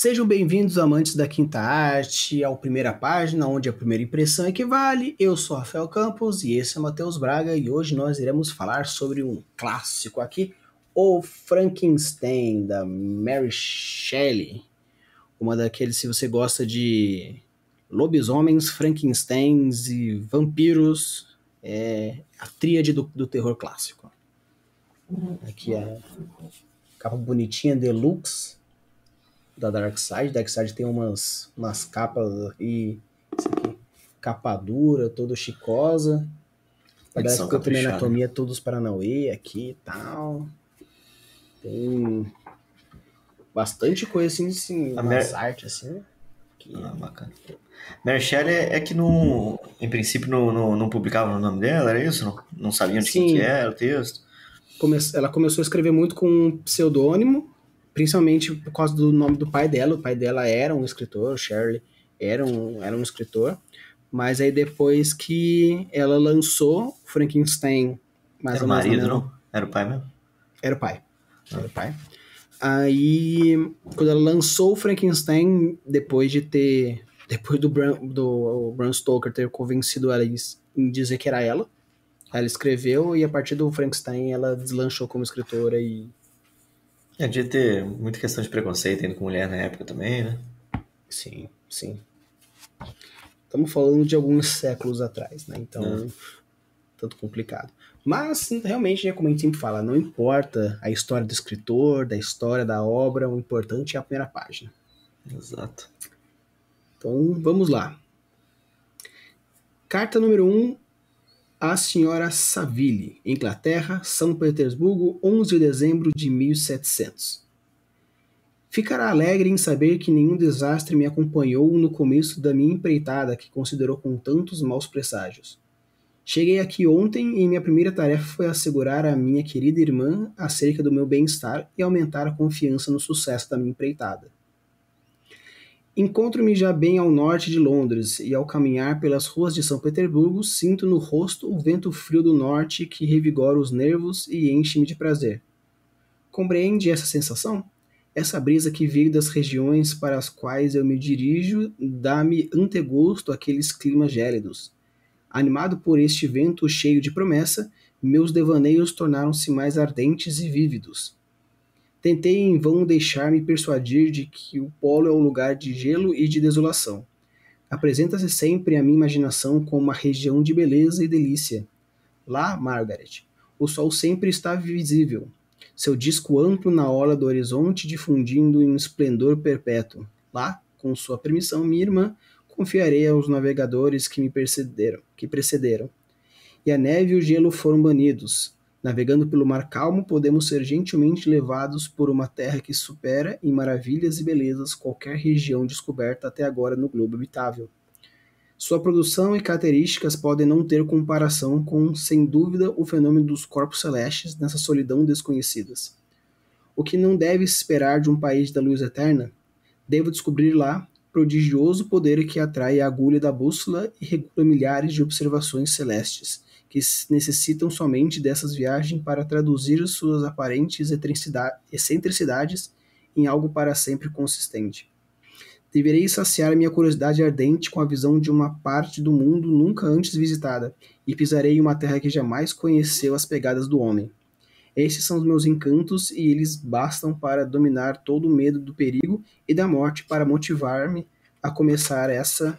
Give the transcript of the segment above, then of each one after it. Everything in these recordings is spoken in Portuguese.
Sejam bem-vindos, amantes da quinta arte, ao Primeira Página, onde a primeira impressão equivale. Eu sou Rafael Campos e esse é Matheus Braga e hoje nós iremos falar sobre um clássico aqui, o Frankenstein, da Mary Shelley. Uma daqueles, se você gosta de lobisomens, Frankensteins e vampiros, é a tríade do terror clássico. Aqui a capa bonitinha, deluxe, da Dark Side. Dark Side tem umas capas aqui, isso aqui, capa dura, toda chicosa. Parece que eu tenho anatomia todos Paranauê aqui e tal. Tem bastante coisa assim, umas artes assim. Bacana. Mary Shelley é que em princípio não publicava o nome dela, era isso? Não sabiam de quem que era o texto? Ela começou a escrever muito com um pseudônimo, principalmente por causa do nome do pai dela. O pai dela era um escritor, Shelley era um escritor, mas aí depois que ela lançou Frankenstein, mais era o marido, não? Era o pai mesmo? Era o pai. Era o pai. Aí, quando ela lançou o Frankenstein, depois do Bram Stoker ter convencido ela em dizer que era ela escreveu, e a partir do Frankenstein ela deslanchou como escritora e... Devia ter muita questão de preconceito ainda com mulher na época também, né? Sim. Estamos falando de alguns séculos atrás, né? Então, tanto complicado. Mas, realmente, como a gente sempre fala, não importa a história do escritor, da história da obra, o importante é a primeira página. Exato. Então, vamos lá. Carta número 1, a senhora Saville, Inglaterra, São Petersburgo, 11 de dezembro de 1700. Ficará alegre em saber que nenhum desastre me acompanhou no começo da minha empreitada que considerou com tantos maus presságios. Cheguei aqui ontem e minha primeira tarefa foi assegurar à minha querida irmã acerca do meu bem-estar e aumentar a confiança no sucesso da minha empreitada. Encontro-me já bem ao norte de Londres e ao caminhar pelas ruas de São Petersburgo sinto no rosto o vento frio do norte que revigora os nervos e enche-me de prazer. Compreende essa sensação? Essa brisa que veio das regiões para as quais eu me dirijo dá-me antegosto àqueles climas gélidos. Animado por este vento cheio de promessa, meus devaneios tornaram-se mais ardentes e vívidos. Tentei em vão deixar-me persuadir de que o polo é um lugar de gelo e de desolação. Apresenta-se sempre à minha imaginação como uma região de beleza e delícia. Lá, Margaret, o sol sempre está visível, seu disco amplo na orla do horizonte difundindo em um esplendor perpétuo. Lá, com sua permissão, minha irmã, confiarei aos navegadores que me precederam. E a neve e o gelo foram banidos. Navegando pelo mar calmo, podemos ser gentilmente levados por uma terra que supera em maravilhas e belezas qualquer região descoberta até agora no globo habitável. Sua produção e características podem não ter comparação com, sem dúvida, o fenômeno dos corpos celestes nessa solidão desconhecidas. O que não deve esperar de um país da luz eterna? Devo descobrir lá prodigioso poder que atrai a agulha da bússola e regula milhares de observações celestes, que necessitam somente dessas viagens para traduzir suas aparentes excentricidades em algo para sempre consistente. Deverei saciar minha curiosidade ardente com a visão de uma parte do mundo nunca antes visitada, e pisarei em uma terra que jamais conheceu as pegadas do homem. Esses são os meus encantos e eles bastam para dominar todo o medo do perigo e da morte para motivar-me a começar essa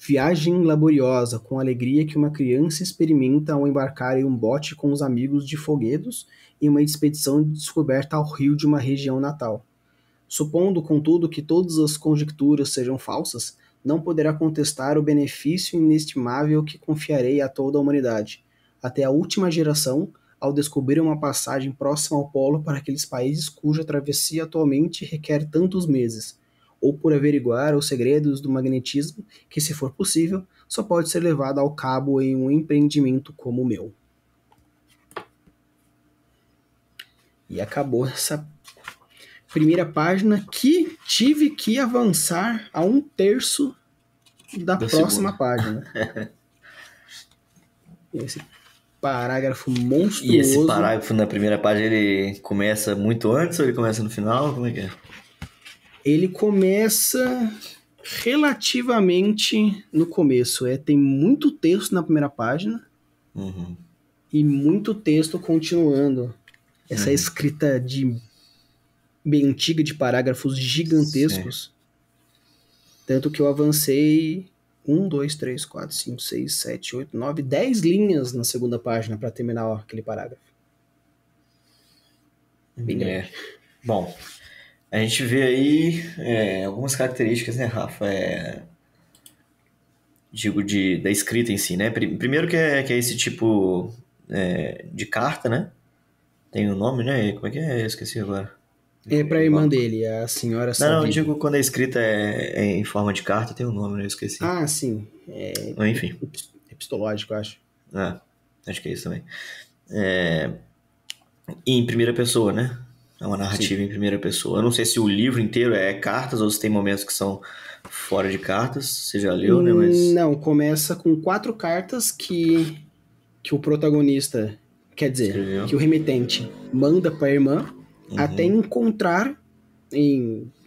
viagem laboriosa com a alegria que uma criança experimenta ao embarcar em um bote com os amigos de Foguedos em uma expedição de descoberta ao rio de uma região natal. Supondo, contudo, que todas as conjecturas sejam falsas, não poderá contestar o benefício inestimável que confiarei a toda a humanidade, até a última geração, ao descobrir uma passagem próxima ao polo para aqueles países cuja travessia atualmente requer tantos meses, ou por averiguar os segredos do magnetismo que, se for possível, só pode ser levado ao cabo em um empreendimento como o meu. E acabou essa primeira página que tive que avançar a 1/3 da próxima página. Esse parágrafo E esse monstruoso. parágrafo na primeira página, ele começa muito antes ou ele começa no final? Como é que é? Ele começa relativamente no começo. Tem muito texto na primeira página Uhum. e muito texto continuando. Essa escrita bem antiga de parágrafos gigantescos. Sim. Tanto que eu avancei 1, 2, 3, 4, 5, 6, 7, 8, 9, 10 linhas na segunda página para terminar aquele parágrafo. Bem grande. Bom, a gente vê aí algumas características, né, Rafa? Digo, da escrita em si, né? Primeiro que é esse tipo de carta, né? Tem o nome, né? Como é que é? Eu esqueci agora. É para a irmã dele, a senhora Não, eu Savile. digo quando a escrita é em forma de carta, tem um nome, né? Eu esqueci. Ah, sim. Enfim. Epistológico, eu acho. Acho que é isso também. E em primeira pessoa, né? É uma narrativa Sim. em primeira pessoa. Eu não sei se o livro inteiro é cartas ou se tem momentos que são fora de cartas. Você já leu, né? Mas... Não, começa com 4 cartas que o protagonista, quer dizer, que Escreveu. o remetente manda para a irmã até encontrar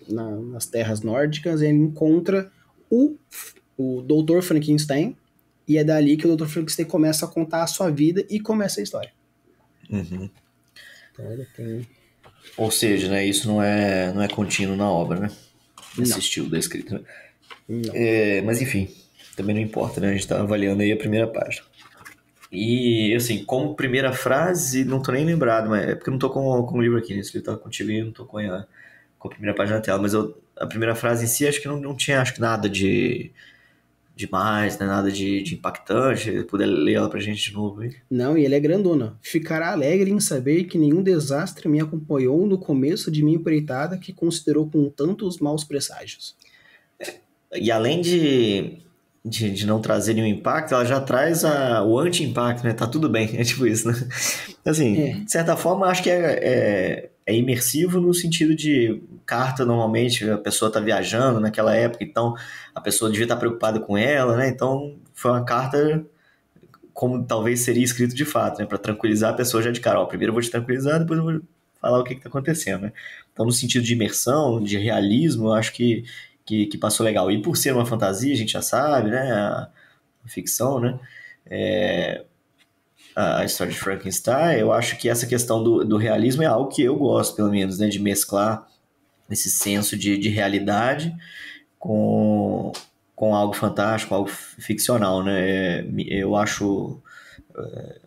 nas terras nórdicas, ele encontra o Dr. Frankenstein, e é dali que o Dr. Frankenstein começa a contar a sua vida e começa a história. Uhum. Então ele tem... Ou seja, né? Isso não é contínuo na obra, né? Esse Não. estilo da escrita. Né? Não. Mas enfim, também não importa, né? A gente tá avaliando aí a primeira página. E, assim, como primeira frase, não tô nem lembrado, mas é porque eu não tô com o livro aqui, né? Esse livro tá contigo e eu não tô com a primeira página na tela, mas a primeira frase em si acho que não tinha acho que nada de mais, né? Nada de impactante. Puder ler ela pra gente de novo aí. Não, e ele é grandona. Ficará alegre em saber que nenhum desastre me acompanhou no começo de minha empreitada que considerou com tantos maus presságios. E além de não trazer nenhum impacto, ela já traz o anti-impacto, né? Tá tudo bem, é tipo isso, né? Assim, É, de certa forma, acho que é imersivo no sentido de carta, normalmente, a pessoa tá viajando naquela época, então a pessoa devia estar preocupada com ela, né? Então foi uma carta como talvez seria escrito de fato, né? Para tranquilizar a pessoa já de cara. Ó, primeiro eu vou te tranquilizar, depois eu vou falar o que está acontecendo, né? Então, no sentido de imersão, de realismo, eu acho que passou legal. E por ser uma fantasia, a gente já sabe, né? A ficção, né? A história de Frankenstein, eu acho que essa questão do realismo é algo que eu gosto, pelo menos, né? De mesclar esse senso de realidade com, com algo fantástico, algo ficcional, né? Eu acho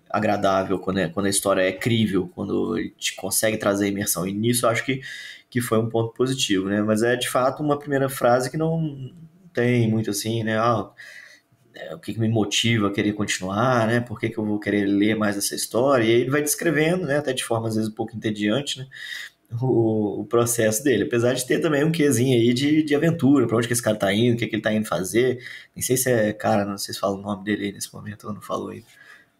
agradável quando a história é crível, quando ele te consegue trazer imersão. E nisso eu acho que foi um ponto positivo, né? Mas é de fato uma primeira frase que não tem muito assim, né? O que me motiva a querer continuar, né? Por que eu vou querer ler mais essa história? E aí ele vai descrevendo, né? Até de forma às vezes um pouco entediante, né? O processo dele, apesar de ter também um quezinho aí de aventura, pra onde que esse cara tá indo, o que ele tá indo fazer. Nem sei se é, cara, não sei se fala o nome dele aí nesse momento, ou não falou aí.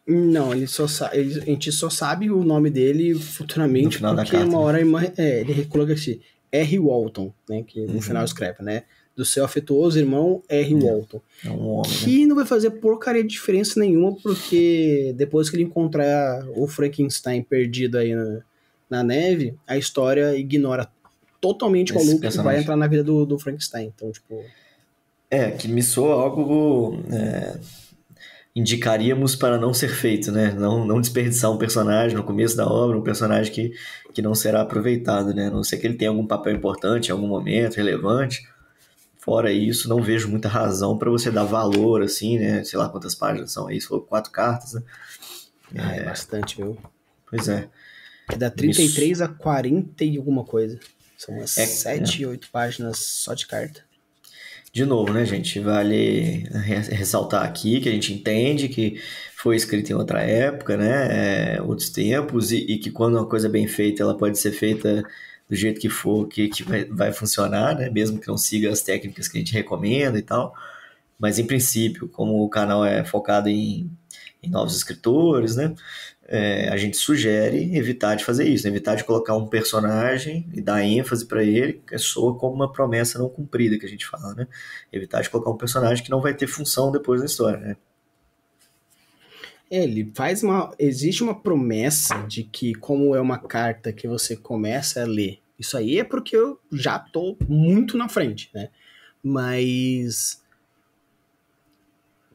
não, a gente só sabe o nome dele No futuramente final da porque carta, uma né? hora ele coloca assim, R. Walton, né, que no final escreve, né, do seu afetuoso irmão R. Walton, É um homem, né? que não vai fazer porcaria de diferença nenhuma porque depois que ele encontrar o Frankenstein perdido aí na neve, a história ignora totalmente qual Esse loop vai personagem. entrar na vida do Frankenstein, então tipo... Que me soa algo indicaríamos para não ser feito, né? Não desperdiçar um personagem no começo da obra, um personagem que não será aproveitado, né? A não ser que ele tenha algum papel importante em algum momento, relevante. Fora isso, não vejo muita razão para você dar valor, assim, né? Sei lá quantas páginas são aí, se for 4 cartas, né? Ah, é bastante, viu? Pois é. É da Me... 33 a 40 e alguma coisa. São umas É, 7, 8 páginas só de carta. de novo, né, gente? Vale ressaltar aqui que a gente entende que foi escrito em outra época, né? Outros tempos, e que quando uma coisa é bem feita, ela pode ser feita do jeito que for, que vai funcionar, né? Mesmo que não siga as técnicas que a gente recomenda e tal. Mas, em princípio, como o canal é focado em novos escritores, né? A gente sugere evitar de fazer isso, né? Evitar de colocar um personagem e dar ênfase para ele, que soa como uma promessa não cumprida, que a gente fala, né? Evitar de colocar um personagem que não vai ter função depois da história, né? Ele faz uma. Existe uma promessa de que, como é uma carta que você começa a ler, isso aí é porque eu já tô muito na frente, né? Mas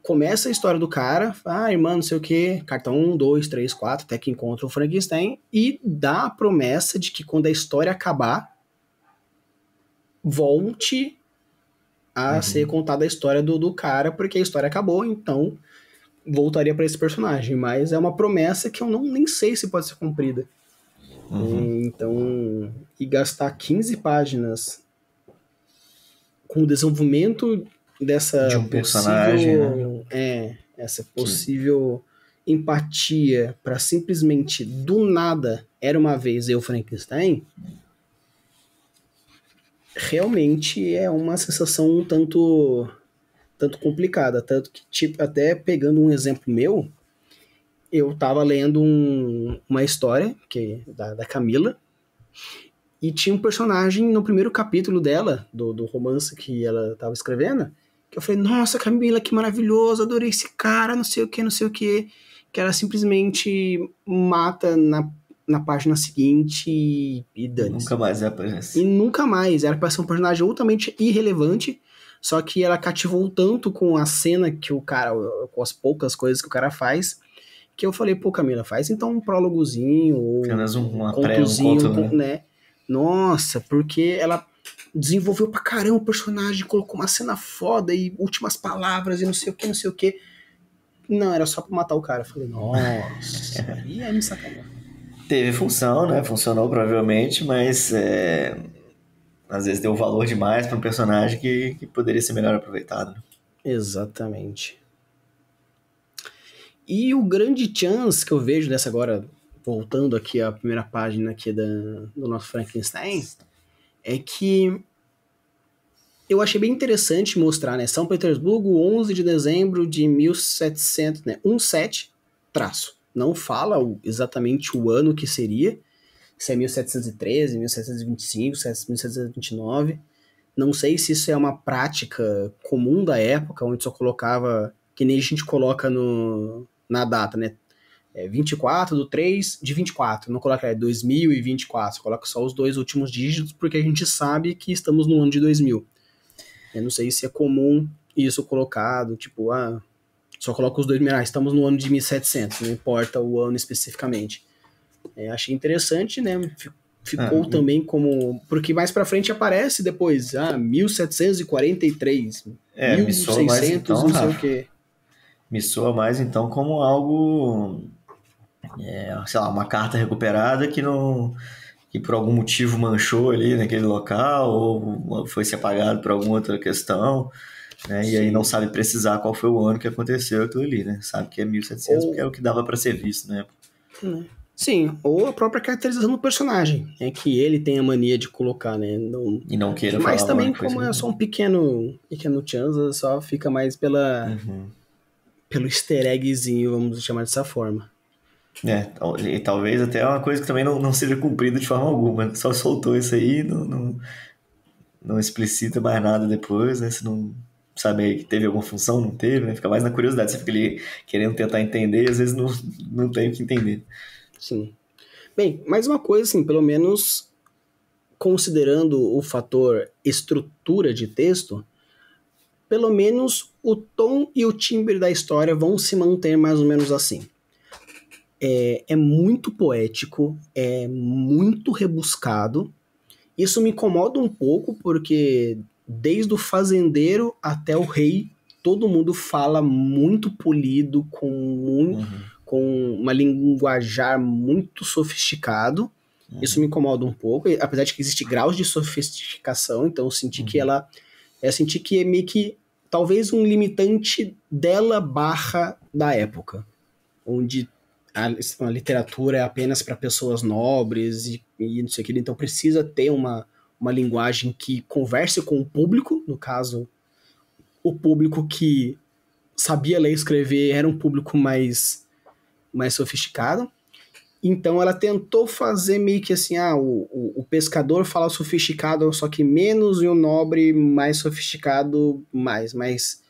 começa a história do cara, irmã, não sei o que, carta 1, 2, 3, 4, até que encontra o Frankenstein, e dá a promessa de que quando a história acabar, volte a ser contada a história do cara, porque a história acabou, então voltaria para esse personagem. Mas é uma promessa que eu nem sei se pode ser cumprida. Então, e gastar 15 páginas com o desenvolvimento dessa de um personagem, né? Essa possível empatia para simplesmente do nada era uma vez eu Frankenstein, realmente é uma sensação um tanto complicada, tanto que, tipo, até pegando um exemplo meu, eu tava lendo uma história da Camila, e tinha um personagem no primeiro capítulo dela, do romance que ela tava escrevendo, que eu falei, nossa, Camila, que maravilhoso, adorei esse cara, não sei o que, que ela simplesmente mata na página seguinte e dane-se. Nunca mais aparece. E nunca mais, era pra ser um personagem altamente irrelevante, só que ela cativou tanto com a cena que o cara, com as poucas coisas que o cara faz, que eu falei, pô, Camila, faz então um prólogozinho, ou um contozinho, conto, né? Nossa, porque ela desenvolveu pra caramba o personagem, colocou uma cena foda e últimas palavras e não sei o que. Não, era só pra matar o cara. Eu falei, nossa, e aí me sacaneou. Teve função, né? Funcionou provavelmente, mas às vezes deu valor demais para um personagem que poderia ser melhor aproveitado. Exatamente. E o grande chance que eu vejo dessa agora, voltando aqui à primeira página aqui do nosso Frankenstein, é que eu achei bem interessante mostrar, né? São Petersburgo, 11 de dezembro de 1700, né? 17, traço. Não fala exatamente o ano que seria, se é 1713, 1725, 1729. Não sei se isso é uma prática comum da época, onde só colocava, que nem a gente coloca na data, né? 24 do 3 de 24. Não coloca 2024, coloca só os dois últimos dígitos, porque a gente sabe que estamos no ano de 2000. Eu não sei se é comum isso colocado, tipo, só coloca os dois minerais, estamos no ano de 1700, não importa o ano especificamente. Achei interessante, né? Ficou também como... Porque mais pra frente aparece depois, 1743, 1600, então, não sei o quê. Me soa mais, então, como algo... sei lá, uma carta recuperada que por algum motivo manchou ali naquele local, ou foi se apagado por alguma outra questão, né? E aí não sabe precisar qual foi o ano que aconteceu aquilo ali, né? Sabe que é 1700 porque é o que dava para ser visto, né? Sim, ou a própria caracterização do personagem, que ele tem a mania de colocar, né? E não queira falar. Mas também, como é só um pequeno chance, só fica mais pelo easter eggzinho, vamos chamar dessa forma. E talvez até uma coisa que também não seja cumprida de forma alguma. Só soltou isso aí, não explicita mais nada depois, né? Você não sabe que teve alguma função, não teve, né? Fica mais na curiosidade. Você fica ali querendo tentar entender e às vezes não tem o que entender. Sim. Bem, mais uma coisa, assim, pelo menos considerando o fator estrutura de texto, pelo menos o tom e o timbre da história vão se manter mais ou menos assim. É muito poético, é muito rebuscado. Isso me incomoda um pouco, porque desde o fazendeiro até o rei, todo mundo fala muito polido, com uma linguajar muito sofisticado. Isso me incomoda um pouco, apesar de que existe graus de sofisticação, então eu senti que senti que é meio que talvez um limitante dela barra da época, onde a literatura é apenas para pessoas nobres e não sei o que, então precisa ter uma linguagem que converse com o público, no caso, o público que sabia ler e escrever era um público mais sofisticado. Então ela tentou fazer meio que assim, o pescador fala sofisticado, só que menos, e o nobre mais sofisticado mais, mas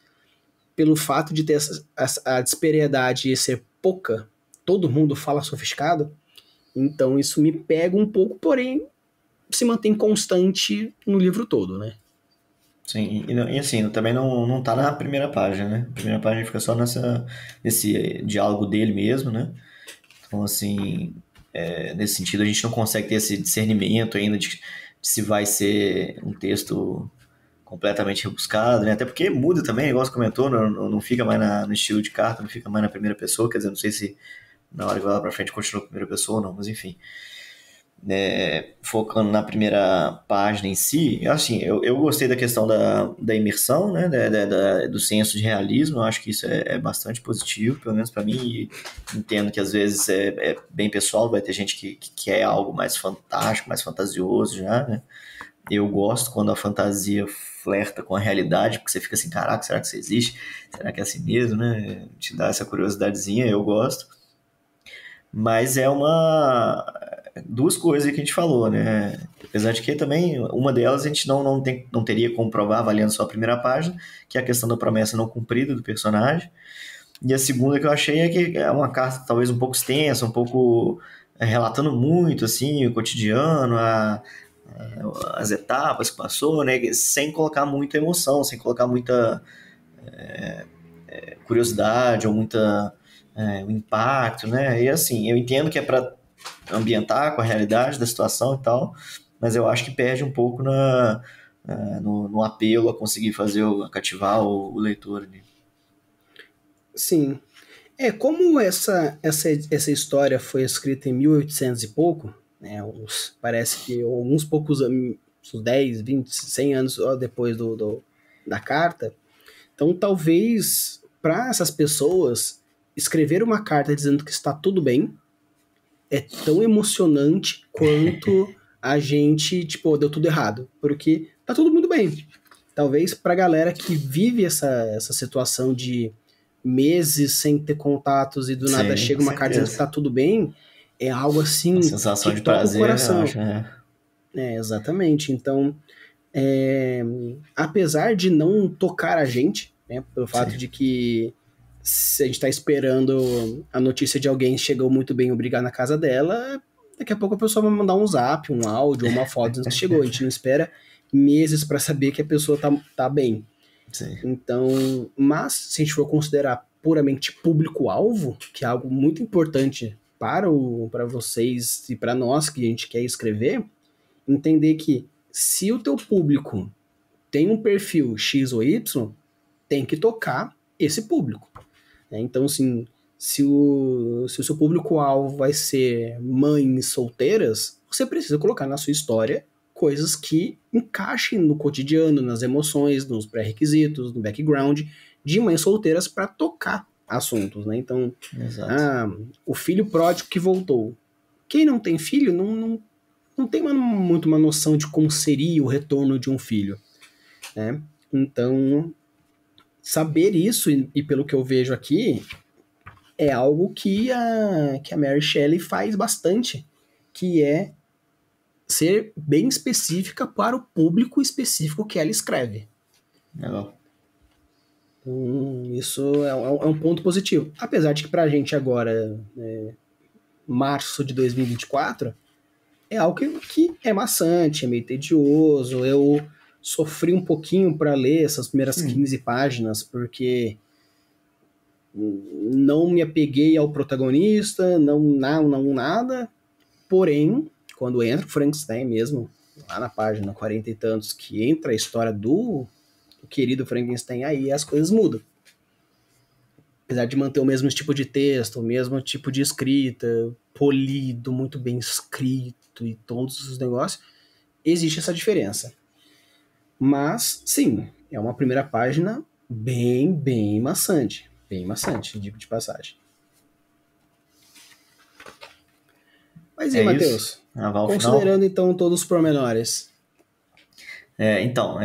pelo fato de ter a disparidade e ser pouca, todo mundo fala sofisticado, então isso me pega um pouco, porém se mantém constante no livro todo, né? Sim, e assim, também não tá na primeira página, né? A primeira página fica só nesse diálogo dele mesmo, né? Então, assim, nesse sentido, a gente não consegue ter esse discernimento ainda de se vai ser um texto completamente rebuscado, né? Até porque muda também, igual você comentou, não fica mais no estilo de carta, não fica mais na primeira pessoa, quer dizer, não sei se na hora que vai lá pra frente continua na primeira pessoa ou não, mas enfim. Focando na primeira página em si, assim, eu gostei da questão da imersão, né, do senso de realismo, eu acho que isso é bastante positivo, pelo menos para mim, e entendo que às vezes é bem pessoal, vai ter gente que quer algo mais fantástico, mais fantasioso já, né, eu gosto quando a fantasia flerta com a realidade, porque você fica assim, caraca, será que isso existe? Será que é assim mesmo, né? Te dá essa curiosidadezinha, eu gosto. Mas duas coisas que a gente falou, né? Apesar de que também uma delas a gente não teria como provar avaliando só a primeira página, que é a questão da promessa não cumprida do personagem. E a segunda que eu achei é que é uma carta talvez um pouco extensa, um pouco relatando muito assim o cotidiano, as etapas que passou, né? Sem colocar muita emoção, sem colocar muita curiosidade ou muita o impacto, né? E assim, eu entendo que é para ambientar com a realidade da situação e tal, mas eu acho que perde um pouco no apelo a conseguir a cativar o leitor ali. Sim. Como essa história foi escrita em 1800 e pouco, né, parece que alguns poucos anos, uns 10, 20, 100 anos depois da carta, então talvez para essas pessoas escrever uma carta dizendo que está tudo bem é tão emocionante quanto a gente, tipo, deu tudo errado, porque tá tudo muito bem. Talvez pra galera que vive essa situação de meses sem ter contatos e do nada Sim, chega com uma carta dizendo que certeza. tá tudo bem, é algo Uma assim sensação que de toca o prazer, eu coração. acho, né? Exatamente. Então, apesar de não tocar a gente, né, pelo fato Sim. de que se a gente tá esperando a notícia de alguém chegou muito bem obrigado na casa dela, daqui a pouco a pessoa vai mandar um zap, um áudio ou uma foto dizendo que chegou. A gente não espera meses para saber que a pessoa tá bem. Sim. Então, mas se a gente for considerar puramente público-alvo, que é algo muito importante para vocês e para nós que a gente quer escrever, entender que se o teu público tem um perfil X ou Y, tem que tocar esse público. Então, assim, se o seu público-alvo vai ser mães solteiras, você precisa colocar na sua história coisas que encaixem no cotidiano, nas emoções, nos pré-requisitos, no background de mães solteiras para tocar assuntos, né? Então, Exato. o filho pródigo que voltou. Quem não tem filho não tem muito uma noção de como seria o retorno de um filho, né? Então, saber isso, e pelo que eu vejo aqui, é algo que a Mary Shelley faz bastante, que é ser bem específica para o público específico que ela escreve. Legal. Isso é um ponto positivo. Apesar de que pra gente agora, março de 2024, é algo que é maçante, é meio tedioso. Eu sofri um pouquinho para ler essas primeiras 15 páginas, porque não me apeguei ao protagonista, não nada. Porém, quando entra o Frankenstein mesmo, lá na página 40 e tantos, que entra a história do querido Frankenstein, aí as coisas mudam. Apesar de manter o mesmo tipo de texto, o mesmo tipo de escrita, polido, muito bem escrito e todos os negócios, existe essa diferença. Mas, sim, é uma primeira página bem maçante. Bem maçante, digo de passagem. Mas e aí, É isso? Matheus? Ao final? Considerando então todos os pormenores. Então,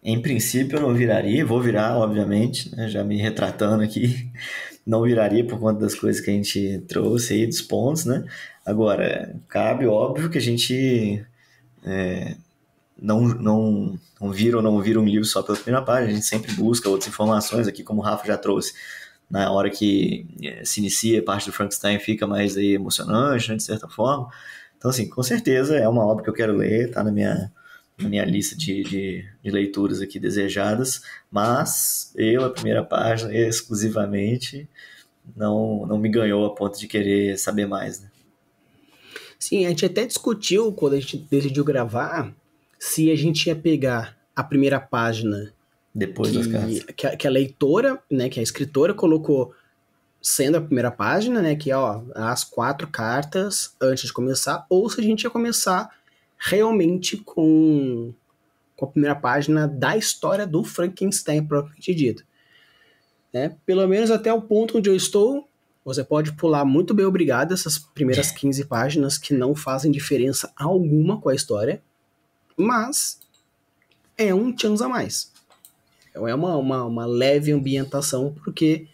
em princípio eu não viraria, vou virar, obviamente, né, já me retratando aqui, não viraria por conta das coisas que a gente trouxe aí, dos pontos, né? Agora, cabe, óbvio, que a gente não vira ou não vira um livro só pela primeira página, a gente sempre busca outras informações aqui, como o Rafa já trouxe. Na hora que se inicia a parte do Frankenstein fica mais aí emocionante, né, de certa forma. Então, assim, com certeza é uma obra que eu quero ler, tá na minha lista de leituras aqui desejadas, mas eu, a primeira página, exclusivamente, não me ganhou a ponto de querer saber mais, né? Sim, a gente até discutiu quando a gente decidiu gravar se a gente ia pegar a primeira página Depois das cartas. que a leitora, né, que a escritora colocou sendo a primeira página, né, que é ó, as 4 cartas antes de começar, ou se a gente ia começar realmente com a primeira página da história do Frankenstein propriamente dito. Né? Pelo menos até o ponto onde eu estou, você pode pular muito bem obrigado essas primeiras 15 páginas que não fazem diferença alguma com a história, mas é um chance a mais. É uma leve ambientação, porque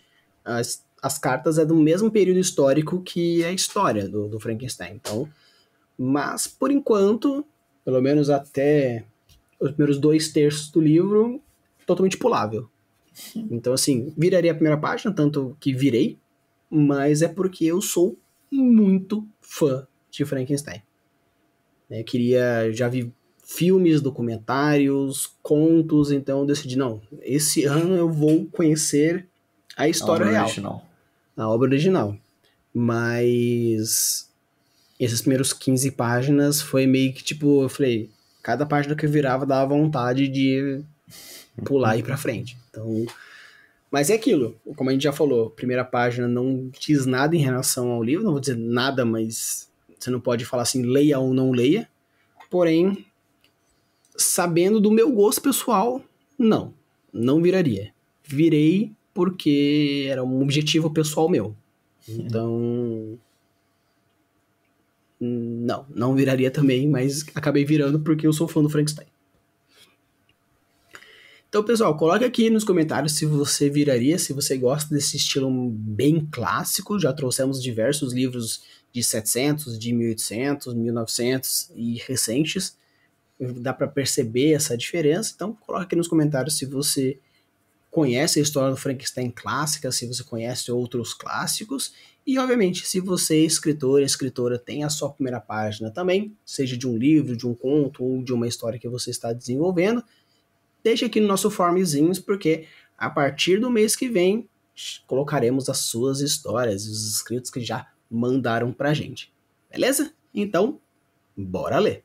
as cartas é do mesmo período histórico que a história do Frankenstein. Então, mas, por enquanto, pelo menos até os primeiros 2/3 do livro, totalmente pulável. Então, assim, viraria a primeira página, tanto que virei, mas é porque eu sou muito fã de Frankenstein. Já vi filmes, documentários, contos, então eu decidi, não, esse ano eu vou conhecer a A história obra real, original. a obra original. Mas essas primeiras 15 páginas foi meio que tipo, eu falei, cada página que eu virava dava vontade de pular e ir pra frente. Então, mas é aquilo, como a gente já falou, primeira página não diz nada em relação ao livro, não vou dizer nada, mas você não pode falar assim, leia ou não leia. Porém, sabendo do meu gosto pessoal, não viraria. Virei porque era um objetivo pessoal meu. Então, não viraria também, mas acabei virando porque eu sou fã do Frankenstein. Então, pessoal, coloque aqui nos comentários se você viraria, se você gosta desse estilo bem clássico. Já trouxemos diversos livros de 700, de 1800, 1900 e recentes. Dá para perceber essa diferença. Então, coloque aqui nos comentários se você conhece a história do Frankenstein clássica, se você conhece outros clássicos. E, obviamente, se você, escritor e escritora, tem a sua primeira página também, seja de um livro, de um conto ou de uma história que você está desenvolvendo, deixe aqui no nosso formzinhos, porque a partir do mês que vem colocaremos as suas histórias e os inscritos que já mandaram pra gente. Beleza? Então, bora ler!